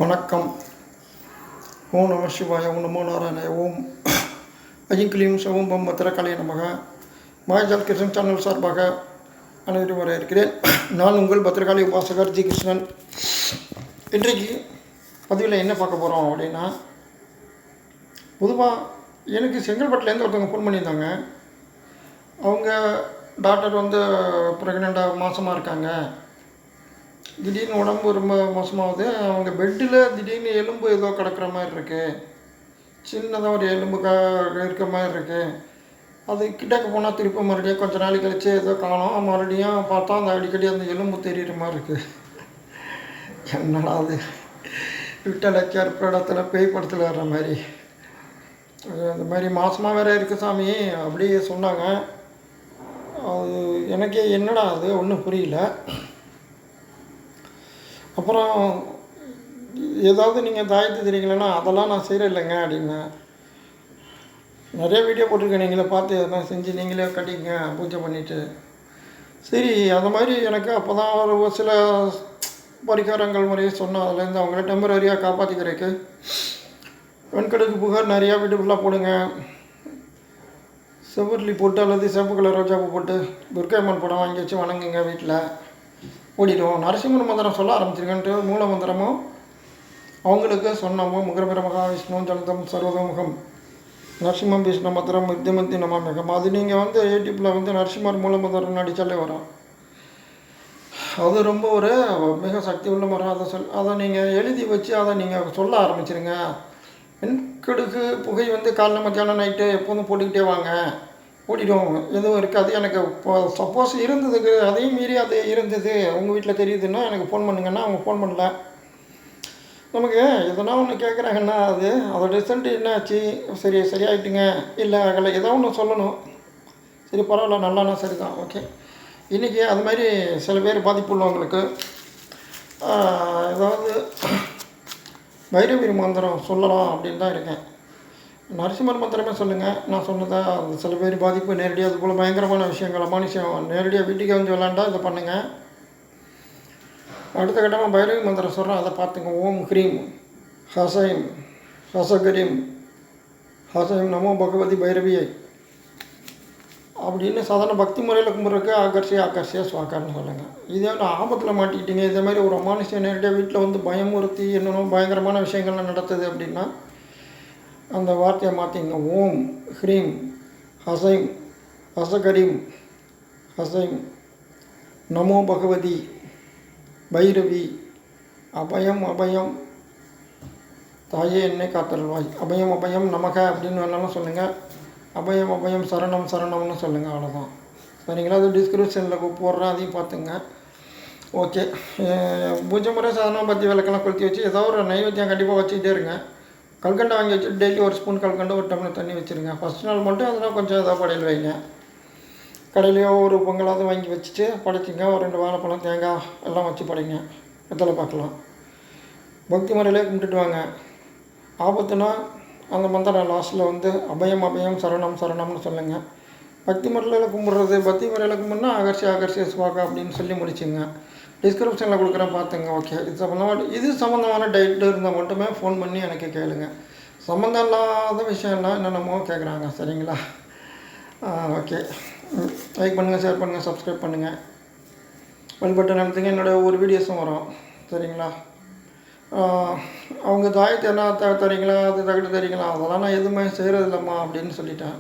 வணக்கம். ஓம் நம சிவாய, ஓம் நமோ நாராயண, ஓம் அஜிங்கிலியும் சிவம் பம் பத்திரகாளிய நமக. மாயஜால் கிருஷ்ணன் சேனல் சார்பாக அனைவரும் வர இருக்கிறேன். நான் உங்கள் பத்திரகாளி உபாசகர் ஜி கிருஷ்ணன். இன்றைக்கு பதிவில் என்ன பார்க்க போகிறோம் அப்படின்னா, பொதுவாக எனக்கு செங்கல்பட்டுலேருந்து ஒருத்தவங்க ஃபோன் பண்ணியிருந்தாங்க. அவங்க டாக்டர் ப்ரெக்னெண்ட்டாக மாதமாக இருக்காங்க. திடீர்னு உடம்பு ரொம்ப மோசமாகுது. அவங்க பெட்டில் திடீர்னு எலும்பு ஏதோ கிடக்கிற மாதிரி இருக்குது. சின்னதாக ஒரு எலும்பு இருக்கிற மாதிரி இருக்குது. அது கிட்டக்க போனால் திருப்பி மறுபடியும் கொஞ்சம் நாளைக்கு கழிச்சு ஏதோ காணும். மறுபடியும் பார்த்தா அந்த அடிக்கடி அந்த எலும்பு தெரிகிற மாதிரி இருக்குது. என்னடா அது விட்டலக்கியார் படத்தில் பேய் படத்தில் வர்ற மாதிரி அந்த மாதிரி மாதமாக வேறு இருக்குது சாமி அப்படியே சொன்னாங்க. அது எனக்கே என்னடா அது ஒன்றும் புரியல. அப்புறம் ஏதாவது நீங்கள் தாயத்து தெரியுங்களேன்னா அதெல்லாம் நான் செய்கிற இல்லைங்க அப்படின்னு நிறைய வீடியோ போட்டிருக்கேன். நீங்களே பார்த்து எதனா செஞ்சு நீங்களே கட்டிங்க பூஜை பண்ணிவிட்டு. சரி, அந்த மாதிரி எனக்கு அப்போ தான் ஒரு சில பரிகாரங்கள் முறையை சொன்னேன். அதுலேருந்து அவங்கள டெம்பரரியாக காப்பாற்றிக்கிறதுக்கு வெண்கடுக்கு புகார் நிறையா வீட்டு ஃபுல்லாக போடுங்க. செவ்வரளி போட்டு அல்லது சிவப்பு கலர் ரோஜாப்பூ போட்டு துர்க்கைம்மன் படம் வாங்கி வச்சு வணங்குங்க. வீட்டில் ஓடிடுவோம். நரசிம்மர் மந்திரம் சொல்ல ஆரம்பிச்சிருக்கன்ட்டு மூல மந்திரமும் அவங்களுக்கு சொன்னோமோ. முகரபிர மகாவிஷ்ணு ஜனதம் சர்வதோமுகம் நரசிம்மம் விஷ்ணு மந்திரம் வித்தியமந்தி நமாமிகம். அது நீங்கள் யூடியூப்பில் நரசிம்மர் மூல மந்திரம் நடித்தாலே வரும். அது ரொம்ப ஒரு மிக சக்தி உள்ள மரம். அதை நீங்கள் எழுதி வச்சு அதை நீங்கள் சொல்ல ஆரம்பிச்சிருங்க. வெண்கடுகு புகை காலைல மத்தியானம் நைட்டு எப்போதும் போட்டுக்கிட்டே வாங்க. ஓடிடும், எதுவும் இருக்காது. எனக்கு இப்போ சப்போஸ் இருந்ததுக்கு அதையும் மீறி அது இருந்தது உங்கள் வீட்டில் தெரியுதுன்னா எனக்கு ஃபோன் பண்ணுங்கன்னா அவங்க ஃபோன் பண்ணல. நமக்கு எதனா ஒன்று கேட்குறாங்கன்னா அதோட ரிசல்ட் என்ன ஆச்சு, சரியாயிட்டுங்க இல்லை அதில் ஏதோ ஒன்று சொல்லணும். சரி பரவாயில்ல, நல்லானா சரி தான், ஓகே. இன்றைக்கி அது மாதிரி சில பேர் பாதிப்பு உள்ளவங்களுக்கு ஏதாவது பைரவி மந்திரம் சொல்லலாம் அப்படின்னு தான் இருக்கேன். நரசிம்மர் மந்திரமே சொல்லுங்கள். நான் சொன்னதான் அது சில பேர் பாதிப்பு நேரடியாக அது போல் பயங்கரமான விஷயங்கள் அமானுஷம் நேரடியாக வீட்டுக்கே விளாண்டா இதை பண்ணுங்கள். அடுத்த கட்டமாக பைரவி மந்திரம் சொல்கிறேன், அதை பார்த்துங்க. ஓம் ஹ்ரீம் ஹசைம் ஹசகரீம் ஹசைம் நமோ பகவதி பைரவியை அப்படின்னு சாதாரண பக்தி முறையில் கும்பிட்றதுக்கு ஆகர்ஷியா சுவாக்கார்னு சொல்லுங்கள். இதே நான் ஆபத்தில் மாட்டிக்கிட்டீங்க, இதே மாதிரி ஒரு அமானுஷம் நேரடியாக வீட்டில் பயமுறுத்தி என்னென்ன பயங்கரமான விஷயங்கள்லாம் நடத்துது அப்படின்னா அந்த வார்த்தையை மாற்றிங்க. ஓம் ஹ்ரீம் ஹசைம் ஹசகரீம் ஹசைம் நமோ பகவதி பைரவி அபயம் அபயம் தாயே என்னை காத்தல்வாய். அபயம் அபயம் நமக அப்படின்னு வேணாலும் சொல்லுங்கள். அபயம் அபயம் சரணம் சரணம்னு சொல்லுங்கள். அவ்வளோதான், சரிங்களா? அது டிஸ்கிரிப்ஷனில் போடுறேன், அதையும் பார்த்துங்க. ஓகே. பூஜை முறை சாதனம் பற்றி விளக்கெல்லாம் கொளுத்தி வச்சு ஏதோ ஒரு நைவேத்தியம் கண்டிப்பாக வச்சுக்கிட்டே இருங்க. கல்கண்டை வாங்கி வச்சு டெய்லி ஒரு ஸ்பூன் கல்கண்டு ஒரு டம்ளர் தண்ணி வச்சுருங்க. ஃபஸ்ட் நாள் மட்டும் அதெல்லாம் கொஞ்சம் ஏதாவது படையல் வைங்க. கடையிலையோ ஒரு பொங்கலாவது வாங்கி வச்சுட்டு படைச்சிங்க. ஒரு 2 வாழைப்பழம் தேங்காய் எல்லாம் வச்சு படைங்க. வெத்தலை பார்க்கலாம். பக்தி முறையிலே கும்பிட்டுட்டு வாங்க. ஆபத்துனா அந்த மந்திரம் லாஸ்ட்டில் அபயம் அபயம் சரணம் சரணம்னு சொல்லுங்கள். பக்தி முறையில் கும்பிட்றது, பக்தி முறையில் கும்பிட்னா அகர்ஷிய சுவாகா அப்படின்னு சொல்லி முடிச்சுங்க. டிஸ்கிரிப்ஷனில் கொடுக்குறேன், பார்த்துங்க. ஓகே. இது சம்மந்தமான டைட்டு இருந்தால் மட்டுமே ஃபோன் பண்ணி எனக்கு கேளுங்க. சம்மந்தம் இல்லாத விஷயம்லாம் என்னென்னமோ கேட்குறாங்க, சரிங்களா? ஓகே. லைக் பண்ணுங்கள், ஷேர் பண்ணுங்கள், சப்ஸ்கிரைப் பண்ணுங்கள். பெல் பட்டன் அழுத்துங்க. என்னோடய ஒரு வீடியோஸும் வரும், சரிங்களா? அவங்க தாயத்தை என்ன தரீங்களா, அது தகட்டு தரீங்களா, அதெல்லாம் நான் எதுவுமே செய்கிறது இல்லைம்மா அப்படின்னு சொல்லிட்டேன்.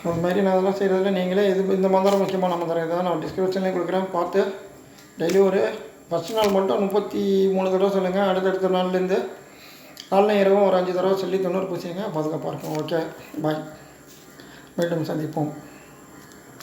அது மாதிரி நான் அதெல்லாம் செய்கிறதில்ல. நீங்களே இந்த மந்திரம் முக்கியமான மந்திரம் இதை நான் டிஸ்கிரிப்ஷன்லேயே கொடுக்குறேன், பார்த்து டெய்லி ஒரு ஃபஸ்ட் நாள் மட்டும் 33 தடவை சொல்லுங்கள். அடுத்தடுத்த நாள்லேருந்து காலைல இரவும் ஒரு 5 தடவை சொல்லி 90 பூசிங்க. பாதுகாப்பாக இருக்கும். ஓகே, பாய். மீண்டும் சந்திப்போம்.